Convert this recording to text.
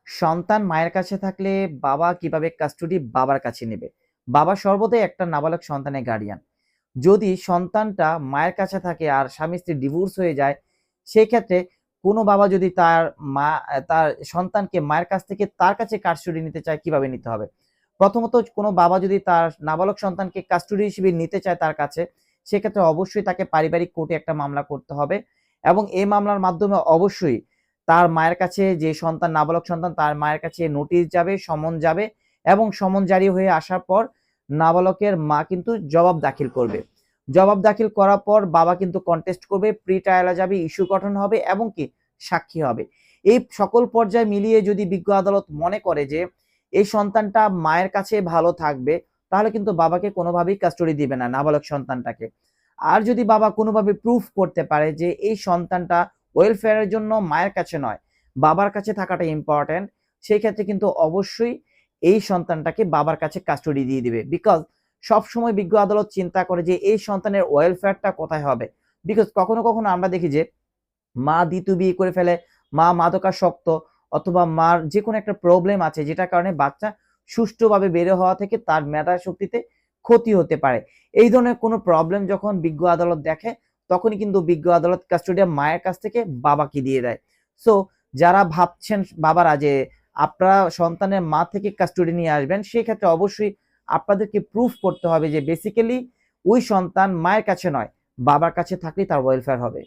সন্তান মায়ের কাছে থাকলে বাবা কিভাবে কাস্টডি বাবার কাছে নেবে? বাবা সর্বদাই একটা নাবালক সন্তানের গার্ডিয়ান। যদি সন্তানটা মায়ের কাছে থাকে আর স্বামী-স্ত্রী ডিভোর্স হয়ে যায়, সেক্ষেত্রে কোনো বাবা যদি তার সন্তানকে মায়ের কাছ থেকে তার কাছে কাস্টডি নিতে চায়, কিভাবে নিতে হবে? প্রথমত কোনো বাবা যদি তার নাবালক সন্তানকে কাস্টডি হিসেবে নিতে চায় তার কাছে, সেক্ষেত্রে অবশ্যই তাকে পারিবারিক কোর্টে একটা মামলা করতে হবে এবং এই মামলার মাধ্যমে অবশ্যই তার মায়ের কাছে যে সন্তান নাবালক সন্তান তার মায়ের কাছে নোটিশ যাবে, সমন যাবে এবং সমন জারি হয়ে আসার পর নাবালকের মা কিন্তু জবাব দাখিল করবে। জবাব দাখিল করার পর বাবা কিন্তু কন্টেস্ট করবে, প্রি ট্রায়ালে যাবে, ইস্যু গঠন হবে এবং কি সাক্ষী হবে। এই সকল পর্যায়ে মিলিয়ে যদি বিজ্ঞ আদালত মনে করে যে এই সন্তানটা মায়ের কাছে ভালো থাকবে, তাহলে কিন্তু বাবাকে কোনোভাবেই কাস্টডি দিবে না নাবালক সন্তানটাকে। আর যদি বাবা কোনোভাবে প্রুফ করতে পারে যে এই সন্তানটা ওয়েলফেয়ারের জন্য মায়ের কাছে নয়, বাবার কাছে থাকাটা ইম্পর্টেন্ট, সেই ক্ষেত্রে কিন্তু অবশ্যই এই সন্তানটাকে বাবার কাছে কাস্টডি দিয়ে দিবে। বিকজ সবসময় বিজ্ঞ আদালত চিন্তা করে যে এই সন্তানের ওয়েলফেয়ারটা কোথায় হবে। বিকজ কখনো কখনো আমরা দেখি যে মা দ্বিতীয় বিয়ে করে ফেলে, মা মাদকাসক্ত, অথবা মার যে কোনো একটা প্রবলেম আছে যেটার কারণে বাচ্চা সুষ্ঠুভাবে বেড়ে হওয়া থেকে তার মেধা শক্তিতে ক্ষতি হতে পারে। এই ধরনের কোনো প্রবলেম যখন বিজ্ঞ আদালত দেখে, তখনই কিন্তু বিজ্ঞ আদালত কাস্টোডিয়াম মায়ের কাছ থেকে বাবাকে দিয়ে দেয়। সো যারা ভাবছেন বাবারা যে আপনারা সন্তানের মা থেকে কাস্টডি নিয়ে আসবেন, সেই ক্ষেত্রে অবশ্যই আপনাদেরকে প্রুফ করতে হবে যে বেসিক্যালি ওই সন্তান মায়ের কাছে নয়, বাবার কাছে থাকলেই তার ওয়েলফেয়ার হবে।